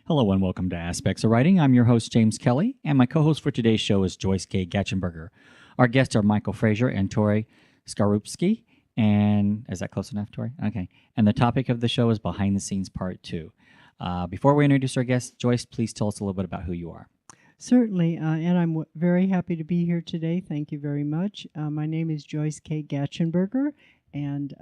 Hello and welcome to Aspects of Writing. I'm your host, James Kelly, and my co host for today's show is Joyce K. Gatchenberger. Our guests are Michael Frazier and Tori Skarupski. And is that close enough, Tori? Okay. And the topic of the show is Behind the Scenes Part 2. Before we introduce our guests, Joyce, please tell us a little bit about who you are. Certainly, and I'm very happy to be here today. Thank you very much. My name is Joyce K. Gatchenberger, and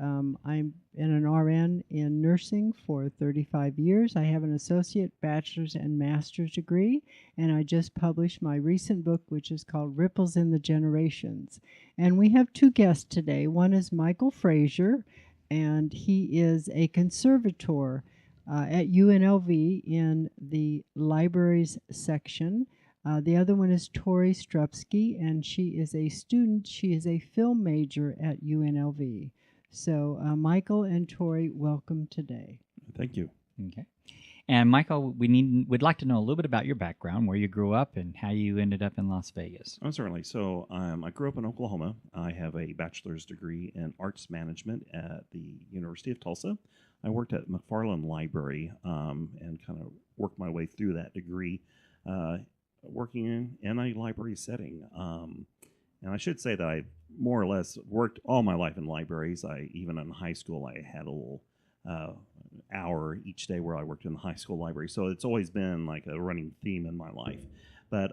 I'm an RN in nursing for 35 years. I have an associate, bachelor's, and master's degree, and I just published my recent book, which is called Ripples in the Generations. And we have two guests today. One is Michael Frazier, and he is a conservator at UNLV in the libraries section. The other one is Tori Strupski, and she is a student. She is a film major at UNLV. So, Michael and Tori, welcome today. Thank you. Okay. And Michael, we'd like to know a little bit about your background, where you grew up, and how you ended up in Las Vegas. Oh, certainly. So I grew up in Oklahoma. I have a bachelor's degree in arts management at the University of Tulsa. I worked at McFarland Library and kind of worked my way through that degree. Working in a library setting. And I should say that I more or less worked all my life in libraries. Even in high school, I had a little hour each day where I worked in the high school library. So it's always been like a running theme in my life. But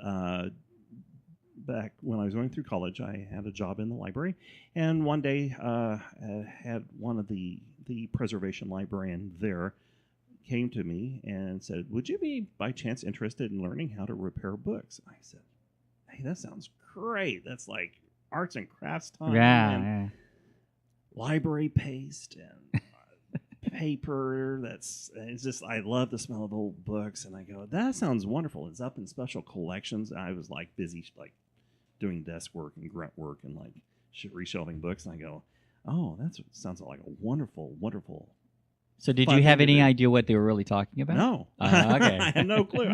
back when I was going through college, I had a job in the library. And one day I had one of the preservation librarian there came to me and said, "Would you be by chance interested in learning how to repair books?" I said, "Hey, that sounds great. That's like arts and crafts time and library paste and paper. It's just, I love the smell of old books." And I go, "That sounds wonderful. It's up in special collections." I was like busy like doing desk work and grunt work and like reshelving books. And I go, "Oh, that sounds like a wonderful, wonderful." So did you have any idea what they were really talking about? No. Okay. I had no clue.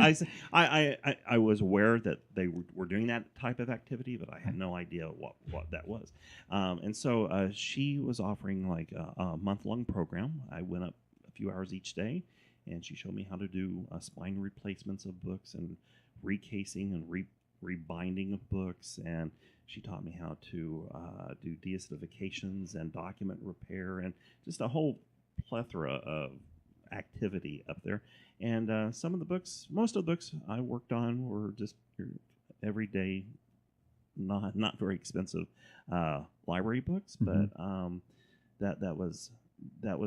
I was aware that they were doing that type of activity, but I had no idea what that was. And so she was offering like a month-long program. I went up a few hours each day, and she showed me how to do spine replacements of books and recasing and rebinding of books. And she taught me how to do deacidifications and document repair and just a whole plethora of activity up there. And most of the books I worked on were just your everyday, not very expensive library books, but that was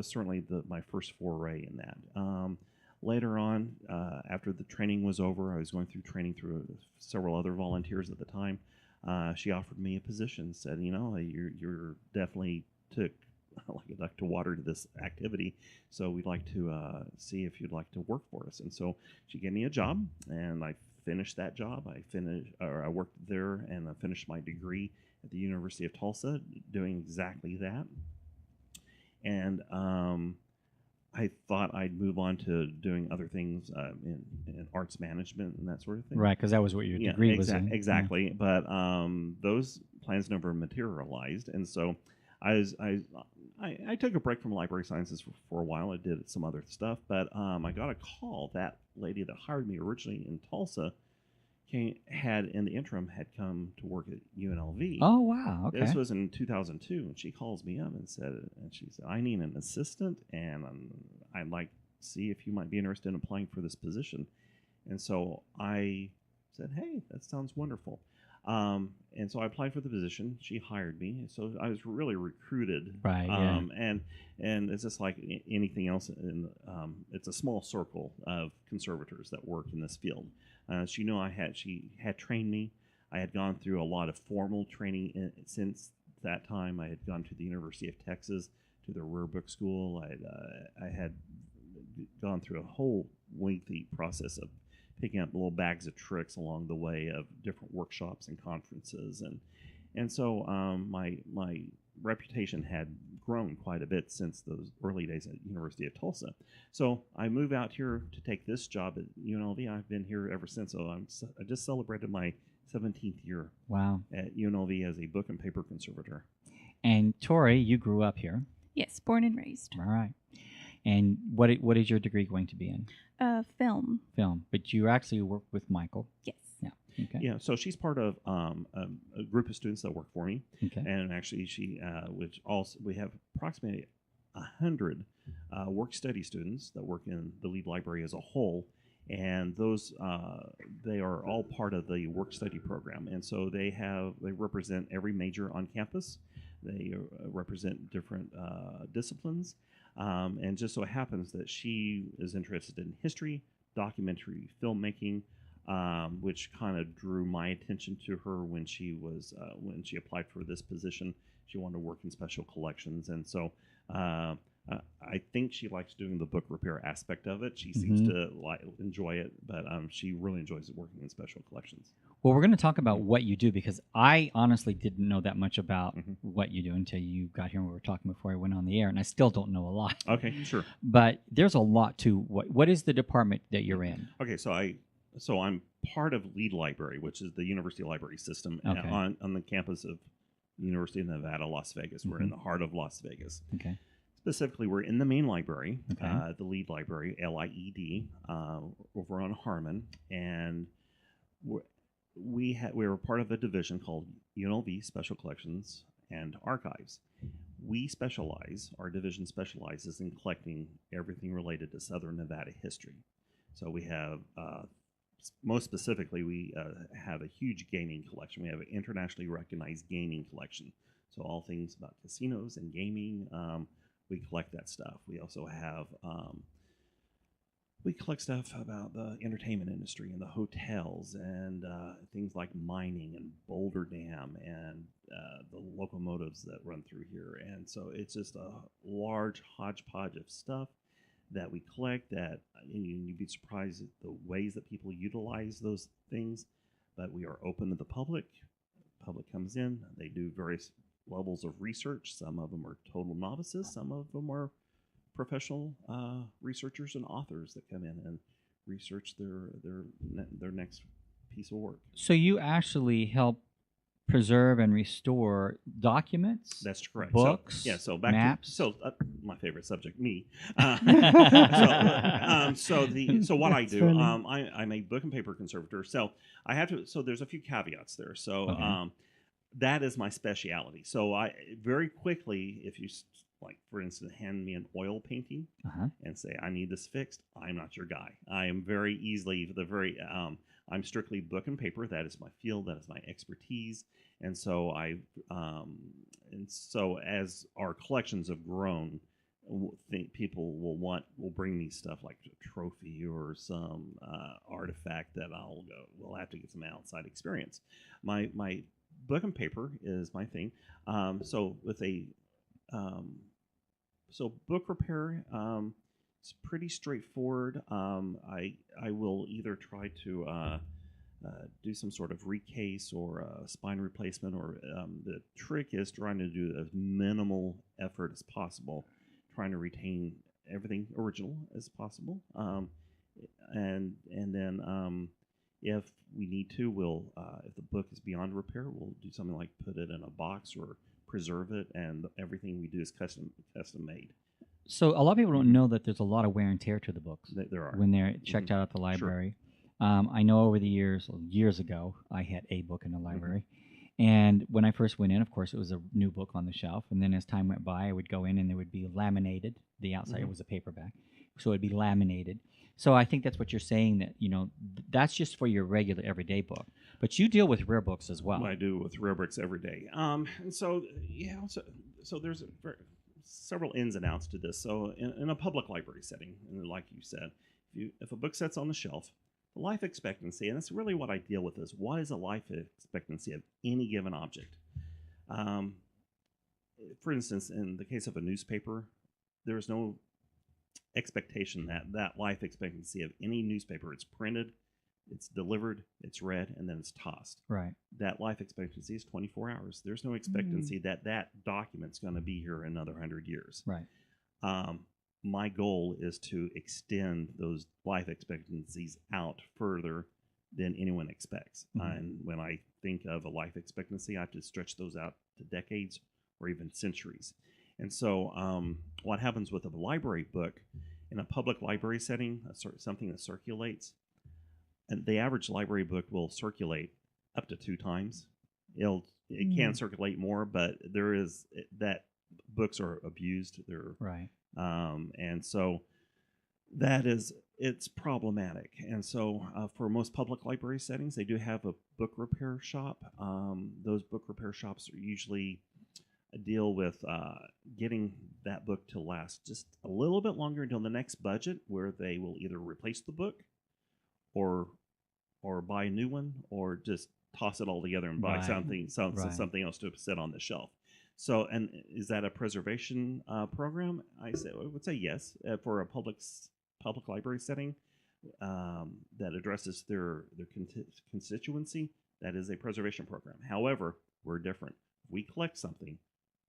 certainly my first foray in that. Later on, after the training was over, I was going through training through several other volunteers at the time. She offered me a position, said, you're definitely took like a duck to water to this activity, so we'd like to see if you'd like to work for us. And so she gave me a job, and I finished that job. I worked there, and I finished my degree at the University of Tulsa doing exactly that. And I thought I'd move on to doing other things in arts management and that sort of thing. Right, because that was what your degree was in. Exactly. Yeah. But those plans never materialized, and so I took a break from library sciences for a while. I did some other stuff, but I got a call. That lady that hired me originally in Tulsa had in the interim had come to work at UNLV. Oh, wow. Okay. This was in 2002, and she calls me up and she said, "I need an assistant, and I'd like to see if you might be interested in applying for this position." And so I said, "Hey, that sounds wonderful." And so I applied for the position. She hired me. So I was really recruited. Right. And it's just like anything else. It's a small circle of conservators that work in this field. She had trained me. I had gone through a lot of formal training since that time. I had gone to the University of Texas to the Rare Book School. I had gone through a whole lengthy process of picking up little bags of tricks along the way of different workshops and conferences, and so my reputation had grown quite a bit since those early days at University of Tulsa. So I moved out here to take this job at UNLV. I've been here ever since. So I just celebrated my 17th year. Wow. At UNLV as a book and paper conservator. And Tori, you grew up here. Yes, born and raised. All right. And what is your degree going to be in? Film. Film. But you actually work with Michael. Yes. Yeah. Okay. Yeah, so she's part of a group of students that work for me, Okay. and actually she, which also we have approximately 100 work study students that work in the Lead Library as a whole, and those they are all part of the work study program, and so they represent every major on campus. They represent different disciplines, and just so happens that she is interested in history, documentary filmmaking, which kind of drew my attention to her when she applied for this position. She wanted to work in special collections, and so I think she likes doing the book repair aspect of it. She seems to enjoy it, but she really enjoys working in special collections. Well, we're going to talk about what you do, because I honestly didn't know that much about Mhm. what you do until you got here and we were talking before I went on the air, and I still don't know a lot. Okay, sure. But there's a lot to what is the department that you're in? Okay, so I'm part of Lead Library, which is the university library system Okay. on the campus of University of Nevada, Las Vegas. We're in the heart of Las Vegas. Okay. Specifically, we're in the main library, Okay. the Lead Library, LIED, over on Harmon, and we were part of a division called UNLV Special Collections and Archives. Our division specializes in collecting everything related to Southern Nevada history. So we have, most specifically, we have a huge gaming collection. We have an internationally recognized gaming collection. So all things about casinos and gaming, we collect that stuff. We also have, we collect stuff about the entertainment industry and the hotels and things like mining and Boulder Dam and the locomotives that run through here. And so it's just a large hodgepodge of stuff that we collect that you'd be surprised at the ways that people utilize those things. But we are open to the public. The public comes in, they do various levels of research. Some of them are total novices, some of them are professional researchers and authors that come in and research their next piece of work. So you actually help preserve and restore documents? That's correct. Books, So back maps? to my favorite subject, me. So what I That's do, funny. I'm a book and paper conservator. So I have to. So there's a few caveats there. So Okay. that is my specialty. So I very quickly, if you like, for instance, hand me an oil painting Uh-huh. and say I need this fixed, I'm not your guy. I am very easily I'm strictly book and paper. That is my field. That is my expertise. And so as our collections have grown, think people will bring me stuff like a trophy or some artifact that we'll have to get some outside experience. My book and paper is my thing. So book repair, it's pretty straightforward. I will either try to do some sort of recase or a spine replacement, or the trick is trying to do as minimal effort as possible, trying to retain everything original as possible. And then if we need to, we'll if the book is beyond repair, we'll do something like put it in a box or preserve it, and everything we do is custom made. So a lot of people don't know that there's a lot of wear and tear to the books There are. when they're checked out at the library. I know over the years ago, I had a book in the library. And when I first went in, of course, it was a new book on the shelf. And then as time went by, I would go in and they would be laminated. The outside was a paperback. So it would be laminated. So I think that's what you're saying, that, that's just for your regular everyday book. But you deal with rare books as well. I do with rare books every day. And so, so there's several ins and outs to this. So in a public library setting, and like you said, if a book sits on the shelf, the life expectancy, and that's really what I deal with, is what is the life expectancy of any given object? For instance, in the case of a newspaper, there's no expectation that life expectancy of any newspaper, it's printed, it's delivered, it's read, and then it's tossed. Right. That life expectancy is 24 hours. There's no expectancy that document's going to be here another 100 years. Right. My goal is to extend those life expectancies out further than anyone expects. And when I think of a life expectancy, I have to stretch those out to decades or even centuries. And so, what happens with a library book in a public library setting, something that circulates, and the average library book will circulate up to 2 times. It can circulate more, but there is that books are abused. They're Right. and so it's problematic. And so for most public library settings, they do have a book repair shop. Those book repair shops are usually deal with getting that book to last just a little bit longer until the next budget, where they will either replace the book or buy a new one, or just toss it all together and buy Right. something else to sit on the shelf. So, and is that a preservation program? I would say yes, for a public library setting that addresses their constituency. That is a preservation program. However, we're different. If we collect something,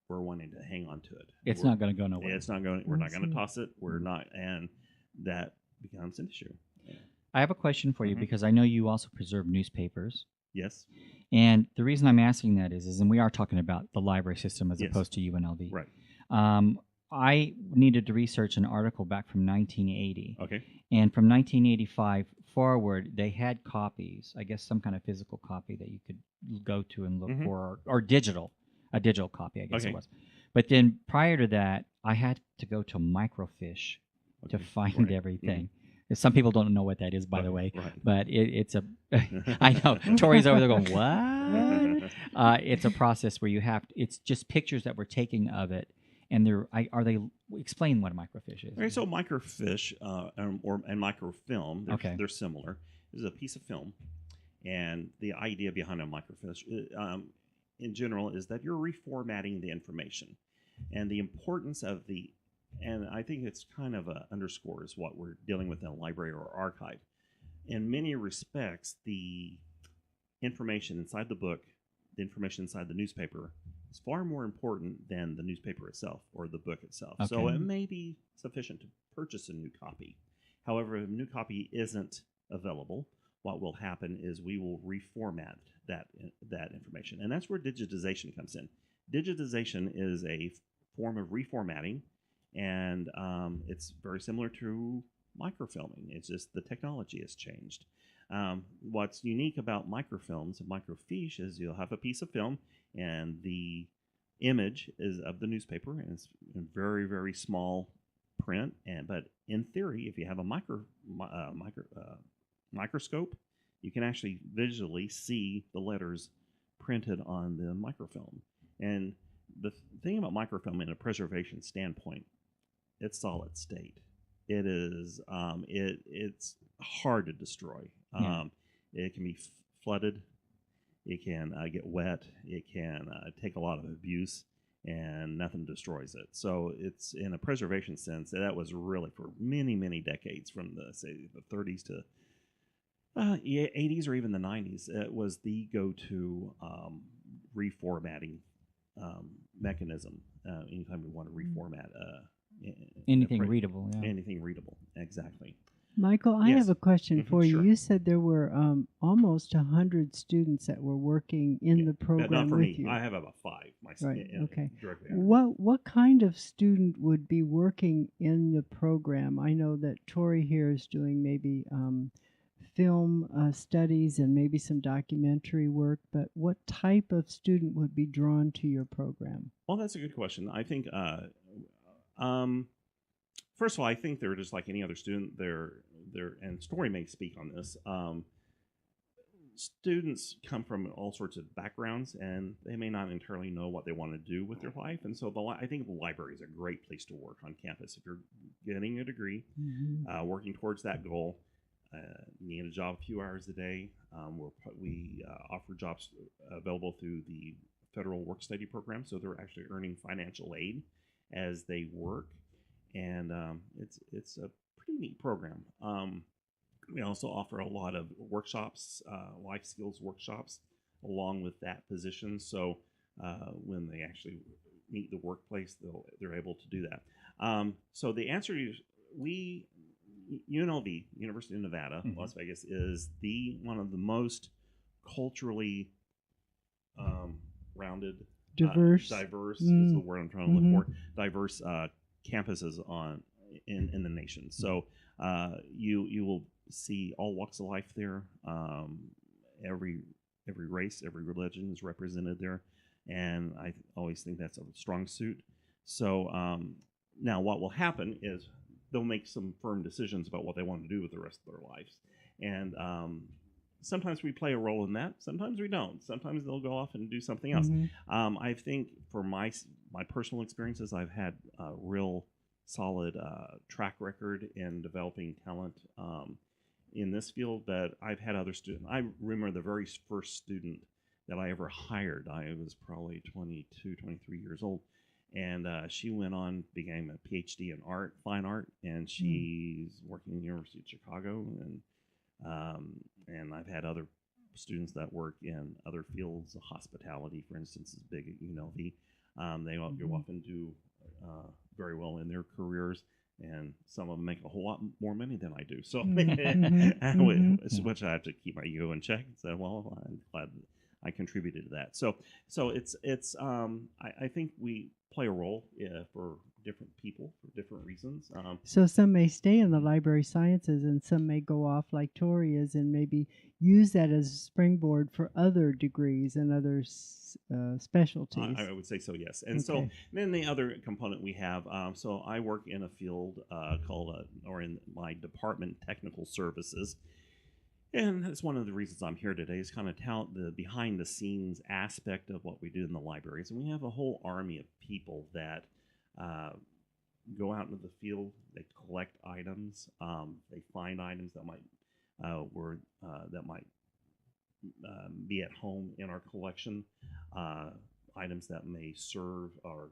we're wanting to hang on to it. It's not going to go nowhere. It's not going. We're not going to toss it. We're not, and that becomes an issue. I have a question for you, because I know you also preserve newspapers. Yes. And the reason I'm asking that is and we are talking about the library system as Yes. opposed to UNLV. Right. I needed to research an article back from 1980. Okay. And from 1985 forward, they had copies, I guess some kind of physical copy that you could go to and look for, or digital, a digital copy, I guess Okay. it was. But then prior to that, I had to go to microfiche to find Right. everything. Some people don't know what that is, by the way, Right. but it's a. I know Tori's over there going, what? It's a process where you have. It's just pictures that we're taking of it, and are they? Explain what a microfiche is. Okay, so microfiche and microfilm, they're similar. This is a piece of film, and the idea behind a microfiche, in general, is that you're reformatting the information, and the importance of and I think it's kind of underscores what we're dealing with in a library or archive. In many respects, the information inside the book, the information inside the newspaper, is far more important than the newspaper itself or the book itself. Okay. So it may be sufficient to purchase a new copy. However, if a new copy isn't available, what will happen is we will reformat that information. And that's where digitization comes in. Digitization is a form of reformatting, and it's very similar to microfilming. It's just the technology has changed. What's unique about microfilms and microfiche is you'll have a piece of film, and the image is of the newspaper, and it's in very, very small print. But in theory, if you have a microscope, you can actually visually see the letters printed on the microfilm. And the thing about microfilm in a preservation standpoint, it's solid state. It is it's hard to destroy. Yeah. It can be flooded. It can get wet. It can take a lot of abuse, and nothing destroys it. So it's, in a preservation sense, that was really for many, many decades, from the 30s to 80s or even the 90s. It was the go-to reformatting mechanism. Anytime we want to reformat Anything readable. Yeah. anything readable, exactly. Michael, I Yes. have a question for you. Sure. You said there were almost 100 students that were working in the program Not for with me. you. I have about 5 myself. Right, okay. Directly under me. What kind of student would be working in the program? I know that Tori here is doing maybe film studies and maybe some documentary work, but what type of student would be drawn to your program? Well, that's a good question. I think, first of all, I think they're just like any other student. And Story may speak on this. Students come from all sorts of backgrounds, and they may not entirely know what they want to do with their life. And so I think the library is a great place to work on campus. If you're getting a degree, working towards that goal, you need a job a few hours a day. We offer jobs available through the federal work study program, so they're actually earning financial aid as they work, and it's a pretty neat program. We also offer a lot of workshops, life skills workshops, along with that position. So when they actually meet the workplace, they're able to do that. So the answer is, UNLV, University of Nevada, Las Vegas, is one of the most culturally rounded diverse. Diverse is the word I'm trying to look for. Diverse campuses in the nation. So you will see all walks of life there. Every race, every religion is represented there, and I always think that's a strong suit. So now what will happen is they'll make some firm decisions about what they want to do with the rest of their lives, and sometimes we play a role in that. Sometimes we don't. Sometimes they'll go off and do something else. I think for my personal experiences, I've had a real solid track record in developing talent in this field, but I've had other students. I remember the very first student that I ever hired. I was probably 22, 23 years old. And she went on, became a PhD in fine art, and she's working at the University of Chicago. And I've had other students that work in other fields. Hospitality, for instance, is big at UNLV. They often do very well in their careers, and some of them make a whole lot more money than I do. So, which I have to keep my ego in check and say, well, I'm glad I contributed to that. So it's I think we play a role for different people for different reasons. So some may stay in the library sciences, and some may go off like Tori is, and maybe use that as a springboard for other degrees and other specialties. I would say so, yes. And so then the other component we have, so I work in a field called, or in my department, technical services. And that's one of the reasons I'm here today, is kind of tout the behind-the-scenes aspect of what we do in the libraries. And we have a whole army of people that go out into the field. They collect items. They find items that might be at home in our collection. Items that may serve our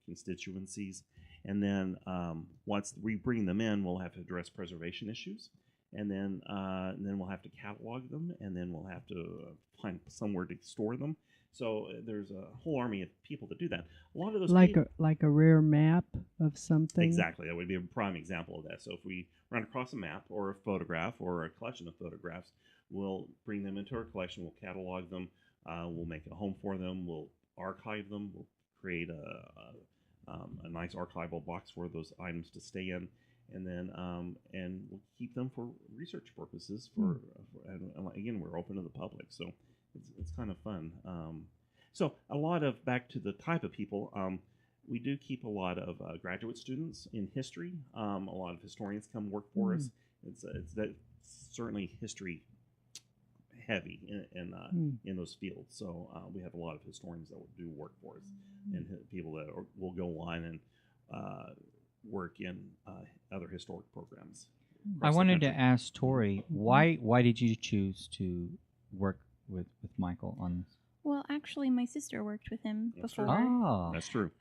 constituencies. And then once we bring them in, we'll have to address preservation issues. And then we'll have to catalog them, and then we'll have to find somewhere to store them. So there's a whole army of people that do that. A lot of those like a rare map of something. Exactly, that would be a prime example of that. So if we run across a map or a photograph or a collection of photographs, we'll bring them into our collection. We'll catalog them. We'll make a home for them. We'll archive them. We'll create a nice archival box for those items to stay in. And then and we'll keep them for research purposes. And again, we're open to the public, so it's kind of fun. So a lot of, back to the type of people, we do keep a lot of graduate students in history. A lot of historians come work for us. It's certainly history heavy in those fields. So we have a lot of historians that will do work for us, and people that will go on and work in other historic programs. I wanted to ask Tori, why did you choose to work with Michael on this? Well, actually, my sister worked with him before. Oh, That's true.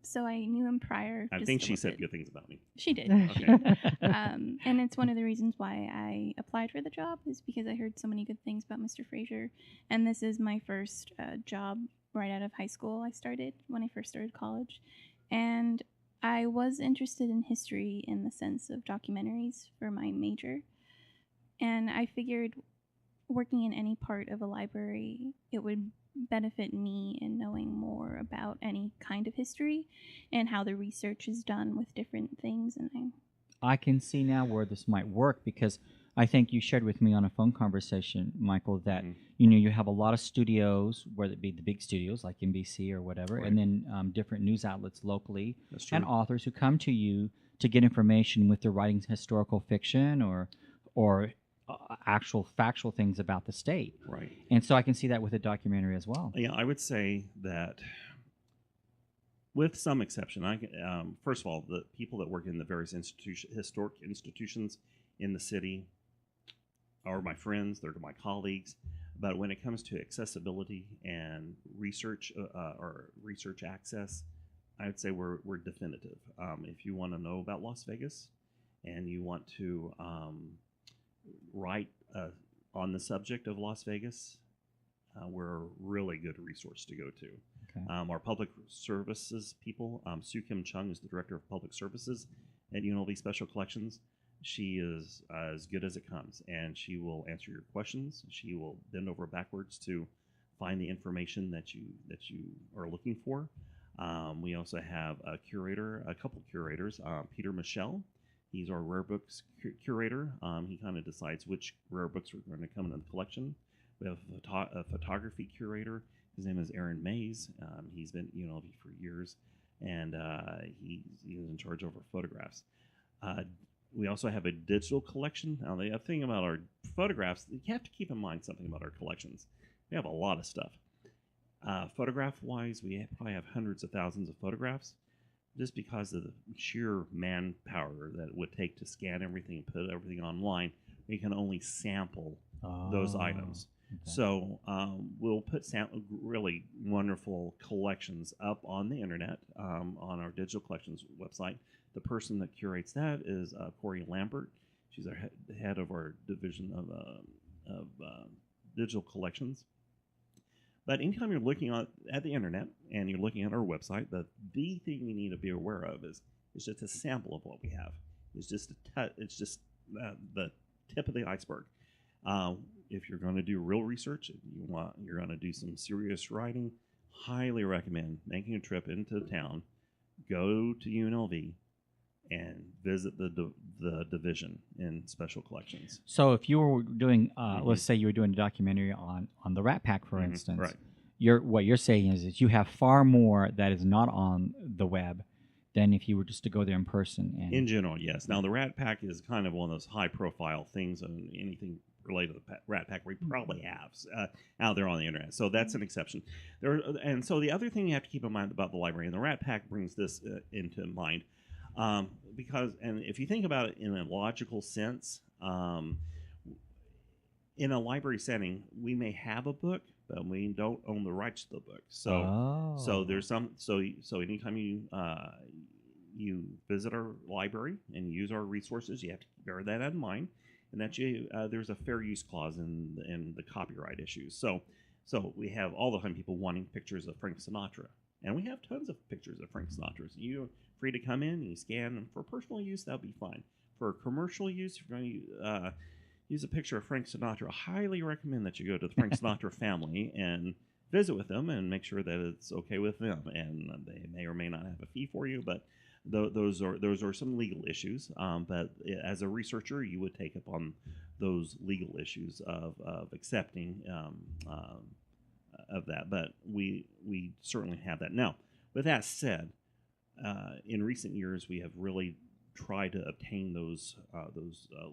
So I knew him prior. I think she said good things about me. She did. Okay. And it's one of the reasons why I applied for the job, is because I heard so many good things about Mr. Fraser. And this is my first job right out of high school. I started when I first started college. And I was interested in history in the sense of documentaries for my major. And I figured working in any part of a library, it would benefit me in knowing more about any kind of history and how the research is done with different things. And I can see now where this might work, because I think you shared with me on a phone conversation, Michael, that you have a lot of studios, whether it be the big studios like NBC or whatever, and then different news outlets locally, and authors who come to you to get information with their writing historical fiction or actual factual things about the state. Right. And so I can see that with a documentary as well. Yeah, I would say that, with some exception, first of all, the people that work in the various historic institutions in the city are my friends, they're my colleagues. But when it comes to accessibility and research or research access, I would say we're definitive. If you want to know about Las Vegas and you want to write on the subject of Las Vegas, we're a really good resource to go to. Okay. Our public services people, Sue Kim Chung is the director of public services at UNLV Special Collections. She is as good as it comes, and she will answer your questions. She will bend over backwards to find the information that you are looking for. We also have a couple curators. Peter Michelle, he's our rare books curator. He kind of decides which rare books are going to come into the collection. We have a photography curator. His name is Aaron Mays. He's been at UNLV for years, and he's in charge of our photographs. We also have a digital collection. Now, the thing about our photographs, you have to keep in mind something about our collections. We have a lot of stuff. Photograph-wise, we probably have hundreds of thousands of photographs, just because of the sheer manpower that it would take to scan everything and put everything online. We can only sample those items. Okay. So we'll put really wonderful collections up on the internet on our digital collections website. The person that curates that is Corey Lambert. She's our head of our division of digital collections. But anytime you're looking at the internet and you're looking at our website, the thing you need to be aware of is it's just a sample of what we have. It's just the tip of the iceberg. If you're going to do real research, you're going to do some serious writing, highly recommend making a trip into town, go to UNLV, and visit the division in special collections. So if you were doing, let's say you were doing a documentary on the Rat Pack, for instance, right. What you're saying is you have far more that is not on the web than if you were just to go there in person. And in general, yes. Now the Rat Pack is kind of one of those high-profile things, and anything related to the Rat Pack we probably have out there on the internet. So that's an exception. And so the other thing you have to keep in mind about the library, and the Rat Pack brings this into mind. Because, and if you think about it in a logical sense, in a library setting, we may have a book, but we don't own the rights to the book. So there's so anytime you visit our library and use our resources, you have to bear that in mind, and that there's a fair use clause in the copyright issues. So we have all the time people wanting pictures of Frank Sinatra. And we have tons of pictures of Frank Sinatra. So you're free to come in and you scan them. For personal use, that'll be fine. For commercial use, if you're going to use a picture of Frank Sinatra, I highly recommend that you go to the Frank Sinatra family and visit with them and make sure that it's okay with them. And they may or may not have a fee for you, but those are some legal issues. But as a researcher, you would take up on those legal issues of accepting of that, but we certainly have that. Now, with that said, in recent years, we have really tried to obtain those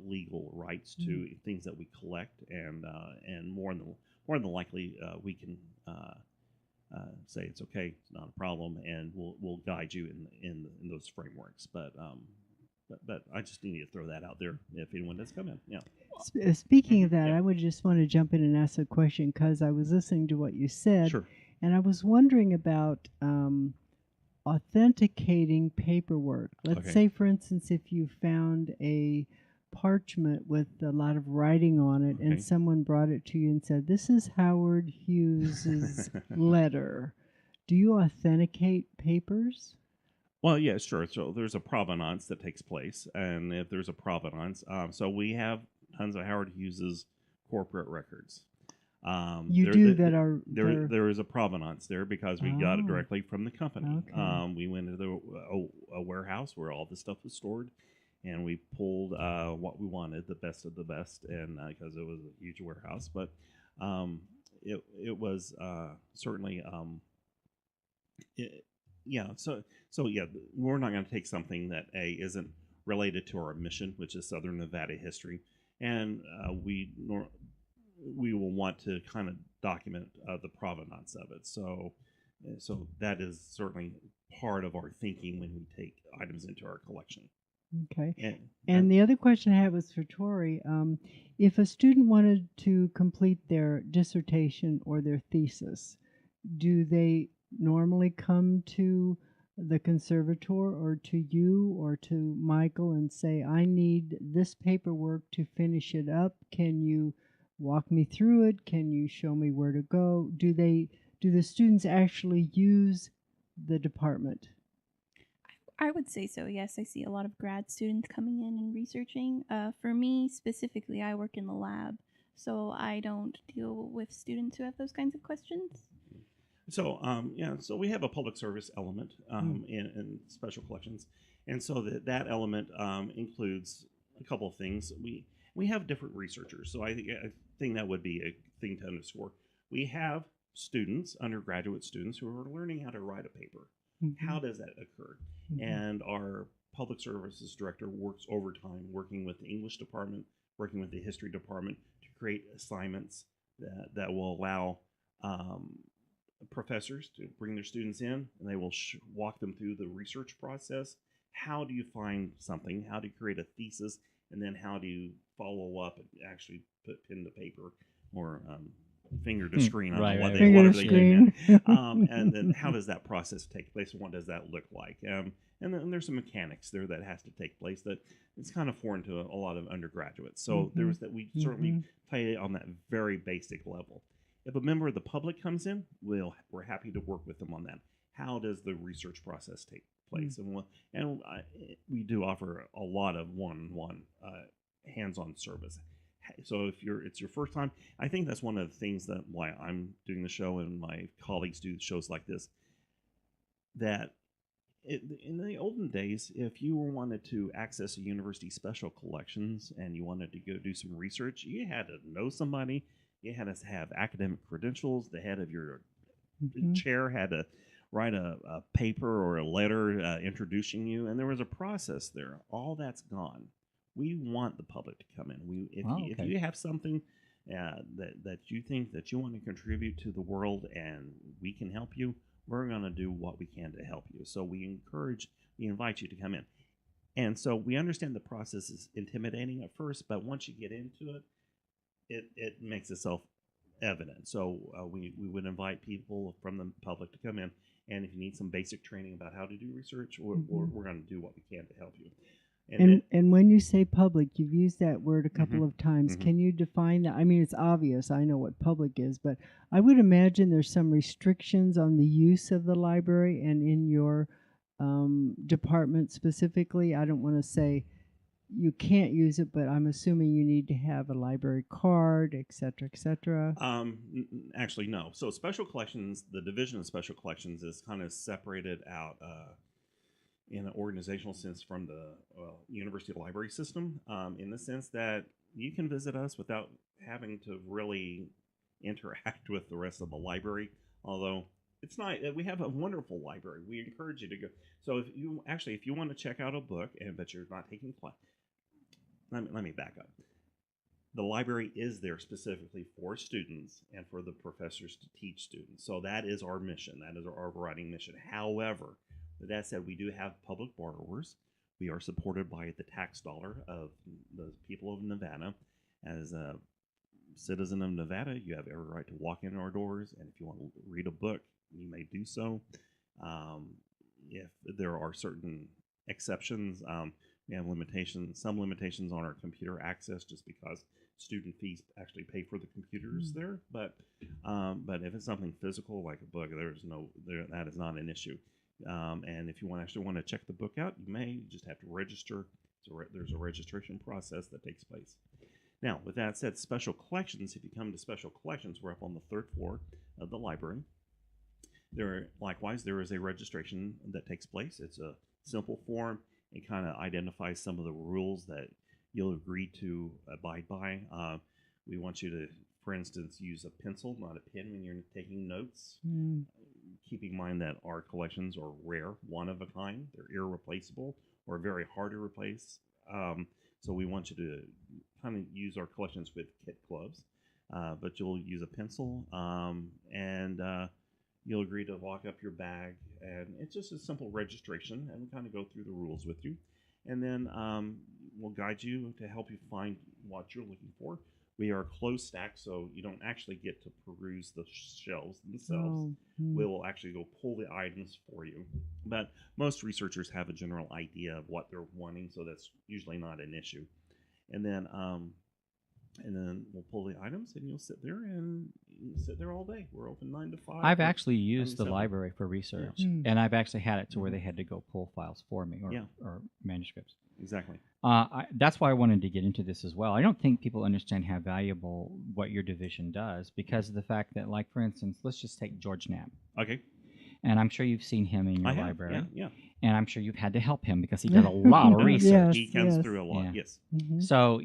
legal rights to things that we collect, and more than likely we can say it's okay, it's not a problem, and we'll guide you in those frameworks. But I just need to throw that out there if anyone does come in. Yeah. Speaking of that, I would just want to jump in and ask a question because I was listening to what you said, Sure. and I was wondering about authenticating paperwork. Let's say, for instance, if you found a parchment with a lot of writing on it, and someone brought it to you and said, "This is Howard Hughes's letter." Do you authenticate papers? Well, yeah, sure. So there's a provenance that takes place, and if there's a provenance, so we have tons of Howard Hughes's corporate records. There is a provenance there because we got it directly from the company. Okay. We went into a warehouse where all this stuff was stored, and we pulled what we wanted, the best of the best, and because it was a huge warehouse, but it was certainly So yeah, we're not going to take something that isn't related to our mission, which is Southern Nevada history, and we will want to kind of document the provenance of it. So that is certainly part of our thinking when we take items into our collection. Okay. And the other question I had was for Tori. If a student wanted to complete their dissertation or their thesis, do they normally come to the conservator or to you or to Michael and say, "I need this paperwork to finish it up. Can you walk me through it? Can you show me where to go?" Do the students actually use the department? I would say so, yes. I see a lot of grad students coming in and researching. For me specifically, I work in the lab. so I don't deal with students who have those kinds of questions. So, so we have a public service element in special collections, and so that element includes a couple of things. We have different researchers, so I think that would be a thing to underscore. We have students, undergraduate students, who are learning how to write a paper. How does that occur? And our public services director works overtime, working with the English department, working with the history department to create assignments that will allow professors to bring their students in, and they will walk them through the research process. How do you find something? How do you create a thesis? And then how do you follow up and actually put pen to paper or finger to screen? I don't Right, know what right, they, right. whatever Finger they to do. screen. And then how does that process take place? And what does that look like? And then there's some mechanics there that has to take place that it's kind of foreign to a lot of undergraduates. So there was that we certainly play on that very basic level. If a member of the public comes in, we're happy to work with them on that. How does the research process take place? We do offer a lot of one-on-one hands-on service. So if it's your first time, I think that's one of the things that why I'm doing the show and my colleagues do shows like this. That in the olden days, if you wanted to access a university special collections and you wanted to go do some research, you had to know somebody. You had to have academic credentials. The head of your chair had to write a paper or a letter introducing you, and there was a process there. All that's gone. We want the public to come in. If you have something that you think that you want to contribute to the world and we can help you, we're going to do what we can to help you. So we invite you to come in. And so we understand the process is intimidating at first, but once you get into it, it makes itself evident. So we would invite people from the public to come in, and if you need some basic training about how to do research, we're going to do what we can to help you. And when you say public, you've used that word a couple of times. Can you define that? I mean, it's obvious. I know what public is, but I would imagine there's some restrictions on the use of the library and in your department specifically. I don't want to say you can't use it, but I'm assuming you need to have a library card, et cetera, et cetera. Actually, no. So special collections, the division of special collections is kind of separated out in an organizational sense from the university library system, in the sense that you can visit us without having to really interact with the rest of the library, although it's not. We have a wonderful library. We encourage you to go. So if you want to check out a book, but you're not taking class, let me back up. The library is there specifically for students and for the professors to teach students. So that is our mission. That is our overriding mission. However, with that said, we do have public borrowers. We are supported by the tax dollar of the people of Nevada. As a citizen of Nevada, you have every right to walk in our doors, and if you want to read a book, you may do so. If there are certain exceptions, we have some limitations on our computer access, just because student fees actually pay for the computers there. But if it's something physical like a book, that is not an issue. And if you actually want to check the book out, you may. You just have to register. So there's a registration process that takes place. Now, with that said, special collections, if you come to special collections, we're up on the third floor of the library. Likewise, there is a registration that takes place. It's a simple form. It kind of identifies some of the rules that you'll agree to abide by. We want you to, for instance, use a pencil, not a pen, when you're taking notes. Keeping in mind that our collections are rare, one of a kind. They're irreplaceable or very hard to replace. So we want you to kind of use our collections with kit gloves. But you'll use a pencil and you'll agree to walk up your bag. And it's just a simple registration, and we kind of go through the rules with you. And then we'll guide you to help you find what you're looking for. We are closed stacked, so you don't actually get to peruse the shelves themselves. We will actually go pull the items for you. But most researchers have a general idea of what they're wanting, so that's usually not an issue. And then we'll pull the items, and you'll sit there all day. We're open 9 to 5. I've actually used the 97. library for research, Mm. and I've actually had it to where they had to go pull files for me Yeah. or manuscripts. Exactly. That's why I wanted to get into this as well. I don't think people understand how valuable what your division does because of the fact that, like, for instance, let's just take George Knapp. Okay. And I'm sure you've seen him in your I have. library. Yeah. And I'm sure you've had to help him because he does a lot of Yes. research. Yes, He comes yes. through a lot. Yeah. Yes. Mhm. So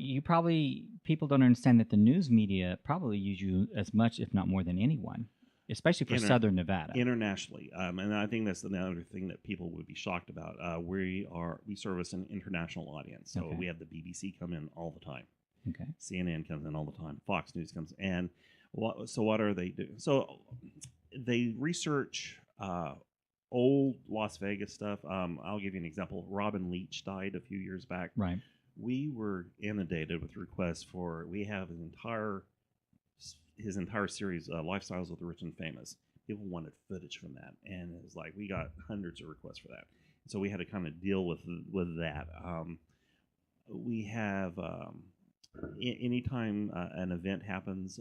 people don't understand that the news media probably use you as much, if not more than anyone, especially for Southern Nevada. Internationally, and I think that's another thing that people would be shocked about. We service an international audience, so Okay. we have the BBC come in all the time. Okay. CNN comes in all the time. Fox News comes in. What are they doing? So they research old Las Vegas stuff. I'll give you an example. Robin Leach died a few years back. Right. We were inundated with requests we have his entire series, Lifestyles of the Rich and Famous. People wanted footage from that, and it was like we got hundreds of requests for that. So we had to kind of deal with that. We have anytime an event happens,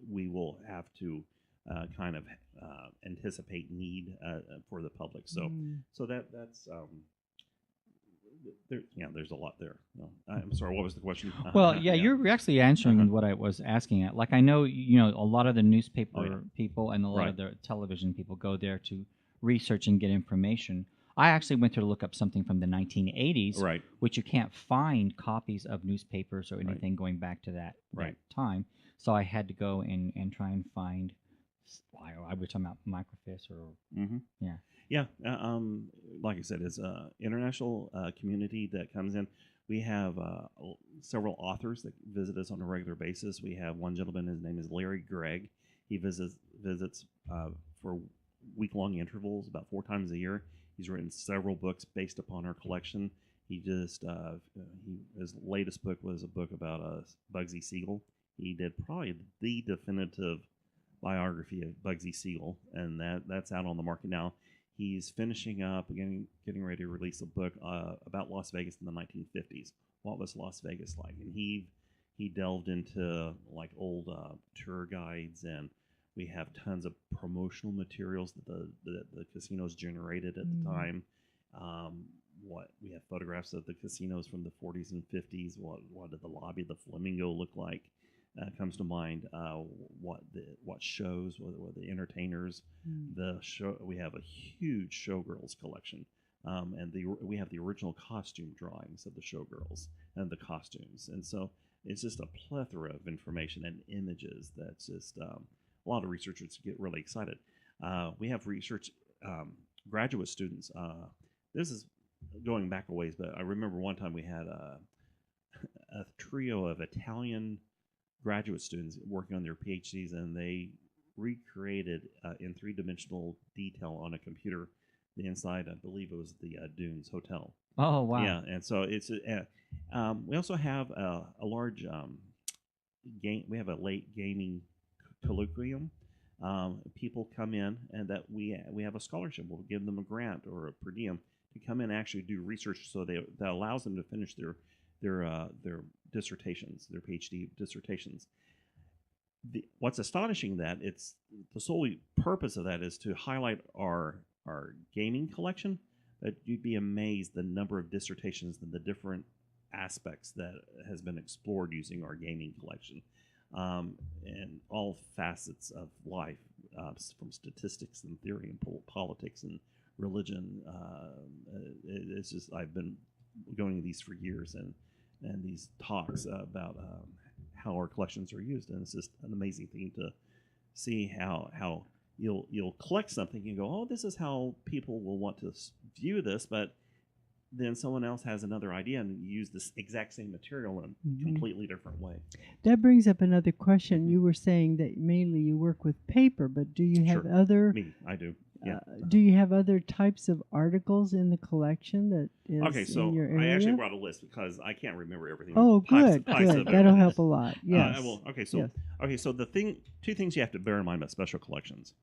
we will have to kind of anticipate need for the public. So that's there's a lot there. No, I'm sorry. What was the question? Well, yeah, you're actually answering Uh-huh. what I was asking at. Like, I know, a lot of the newspaper Oh, yeah. people and a lot Right. of the television people go there to research and get information. I actually went to look up something from the 1980s, Right. which you can't find copies of newspapers or anything going back to that Right. time. So I had to go and try and find. I was talking about microfiche or Mm-hmm. Yeah. Yeah. Like I said, it's an international community that comes in. We have several authors that visit us on a regular basis. We have one gentleman. His name is Larry Gregg. He visits for week-long intervals about 4 times a year. He's written several books based upon our collection. He just his latest book was a book about Bugsy Siegel. He did probably the definitive biography of Bugsy Siegel, and that's out on the market now. He's finishing up, getting ready to release a book about Las Vegas in the 1950s. What was Las Vegas like? And he delved into like old tour guides, and we have tons of promotional materials that the casinos generated at the time. We have photographs of the casinos from the 40s and 50s. What did the lobby of the Flamingo look like? Comes to mind. What shows? What were the entertainers? The show. We have a huge showgirls collection, and we have the original costume drawings of the showgirls and the costumes, and so it's just a plethora of information and images. That's just a lot of researchers get really excited. We have research graduate students. This is going back a ways, but I remember one time we had a trio of Italian graduate students working on their PhDs, and they recreated in 3-dimensional detail on a computer the inside. I believe it was the Dunes Hotel. Oh, wow. Yeah, and so it's we also have a large game. We have a late gaming colloquium. People come in, and that we have a scholarship. We'll give them a grant or a per diem to come in and actually do research, so that allows them to finish their dissertations, their PhD dissertations. What's astonishing that it's the sole purpose of that is to highlight our gaming collection. That you'd be amazed the number of dissertations and the different aspects that has been explored using our gaming collection, and all facets of life, from statistics and theory and politics and religion. It's just I've been going to these for years, and these talks about how our collections are used, and it's just an amazing thing to see how you'll collect something and go, oh, this is how people will want to view this, but then someone else has another idea and use this exact same material in a completely different way. That brings up another question. You were saying that mainly you work with paper, but do you have Sure. other? I do. Yeah. Do you have other types of articles in the collection that is Okay, so in your area? I actually brought a list because I can't remember everything. Oh, Types good. of That'll everything. help a lot. Yes. I will. Okay, so Yes. the two things you have to bear in mind about special collections.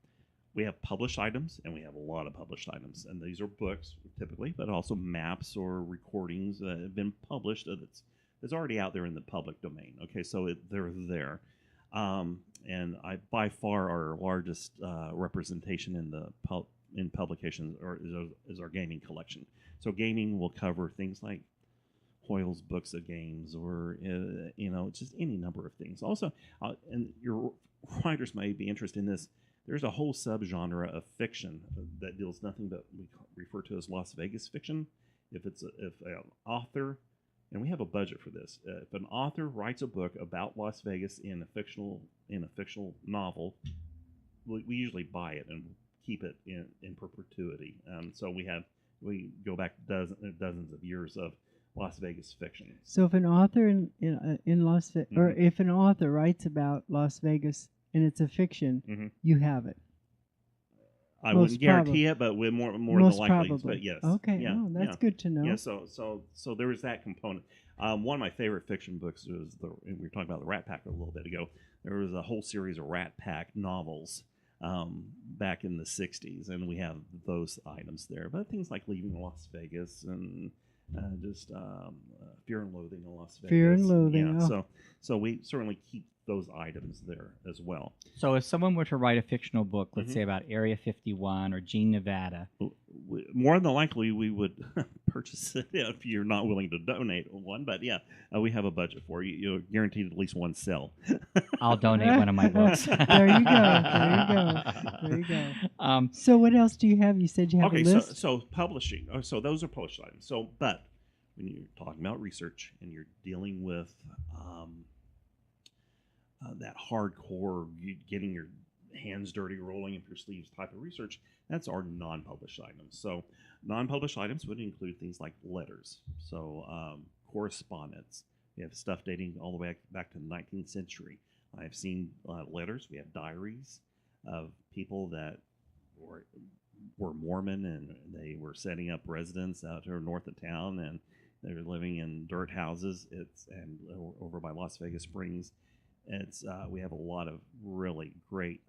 We have published items, and we have a lot of published items, and these are books typically, but also maps or recordings that have been published. That's it's already out there in the public domain. Okay, so they're there. And I by far our largest representation in the in publications is our gaming collection. So gaming will cover things like Hoyle's Books of Games, or just any number of things. Also, and your writers may be interested in this. There's a whole subgenre of fiction that deals nothing but we refer to as Las Vegas fiction. If an author, and we have a budget for this, if an author writes a book about Las Vegas in a fictional novel, we usually buy it and keep it in perpetuity. So we go back dozens of years of Las Vegas fiction. So if an author in Las Vegas, or if an author writes about Las Vegas and it's a fiction, you have it. I wouldn't guarantee it, but we're more than likely. Probably. But yes. Okay. That's good to know. Yeah. So there was that component. One of my favorite fiction books was we were talking about the Rat Pack a little bit ago. There was a whole series of Rat Pack novels back in the '60s, and we have those items there. But things like Leaving Las Vegas and just Fear and Loathing in Las Vegas. Fear and Loathing. Yeah. So we certainly keep those items there as well. So if someone were to write a fictional book, let's say about Area 51 or Gene, Nevada, more than likely we would purchase it if you're not willing to donate one. But yeah, we have a budget for you. You're guaranteed at least one sale. I'll donate one of my books. There you go. So what else do you have? You said you have a list? So publishing. So those are published items. So, but when you're talking about research and you're dealing with that hardcore, getting your hands dirty, rolling up your sleeves type of research, that's our non-published items. So non-published items would include things like letters, so correspondence. We have stuff dating all the way back to the 19th century. I've seen letters. We have diaries of people that were Mormon, and they were setting up residence out here north of town, and they were living in dirt houses. And over by Las Vegas Springs. We have a lot of really great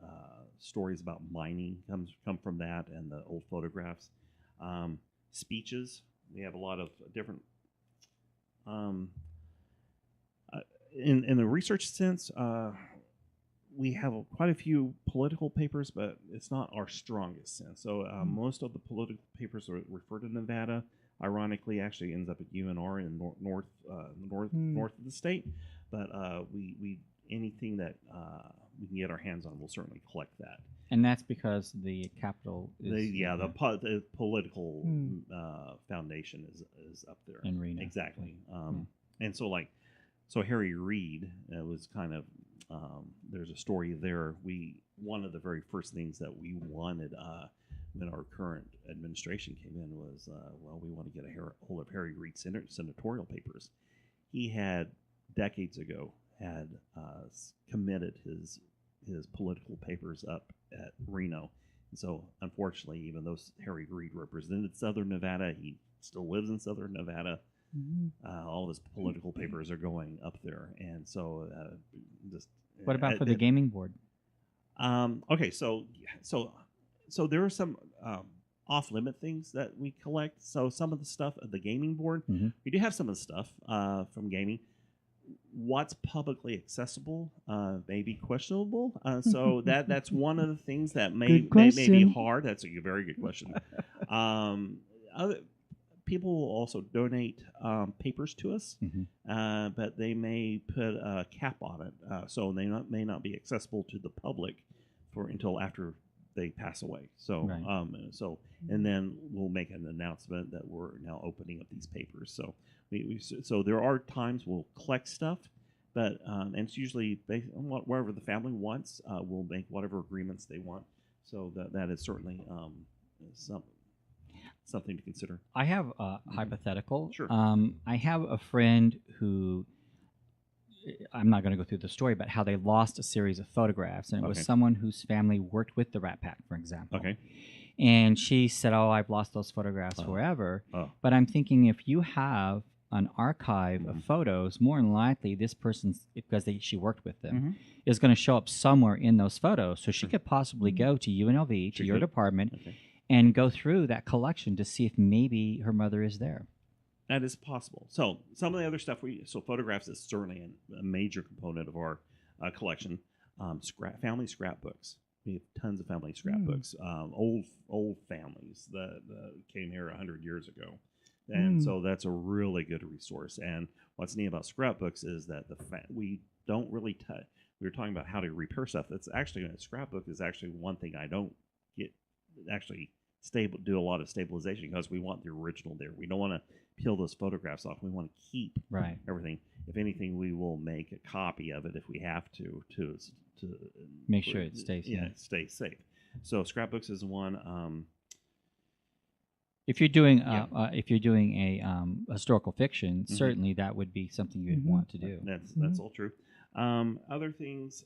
stories about mining come from that, and the old photographs. Speeches. We have a lot of different. In the research sense, we have quite a few political papers, but it's not our strongest sense. So most of the political papers are referred to Nevada. Ironically, actually ends up at UNR in north of the state. But we anything that we can get our hands on, we'll certainly collect that. And that's because the capital is... The political foundation is up there. In Reno. Exactly. And so Harry Reid was kind of... there's a story there. One of the very first things that we wanted when our current administration came in was, we want to get a hold of Harry Reid's senatorial papers. He had, decades ago, committed his political papers up at Reno. And so, unfortunately, even though Harry Reid represented Southern Nevada, he still lives in Southern Nevada. All of his political papers are going up there. And so, what about for the gaming board? Okay, so there are some off-limit things that we collect. So some of the stuff at the gaming board, we do have some of the stuff from gaming. What's publicly accessible may be questionable. So that's one of the things that may be hard. That's a very good question. Other people will also donate papers to us, but they may put a cap on it, so they may not be accessible to the public until after they pass away. So right. And then we'll make an announcement that we're now opening up these papers. So so there are times we'll collect stuff, but and it's usually based on whatever the family wants. We'll make whatever agreements they want. So that is certainly something to consider. I have a hypothetical. Sure. I have a friend who, I'm not going to go through the story, but how they lost a series of photographs, and it was someone whose family worked with the Rat Pack, for example. Okay. And she said, I've lost those photographs forever. But I'm thinking, if you have an archive of photos, more than likely this person, because she worked with them, is going to show up somewhere in those photos. So she could possibly go to UNLV, to your department, and go through that collection to see if maybe her mother is there. That is possible. So some of the other stuff so photographs is certainly a major component of our collection. Family scrapbooks. We have tons of family scrapbooks. Old families that came here 100 years ago, and so that's a really good resource. And what's neat about scrapbooks is that we don't really touch. We were talking about how to repair stuff. That's actually a scrapbook is actually one thing I don't get actually do a lot of stabilization because we want the original there. We don't want to peel those photographs off. We want to keep everything. If anything, we will make a copy of it if we have to make sure it stays stay safe. So scrapbooks is one. If you're doing a historical fiction, certainly that would be something you'd want to do. That's all true. Other things,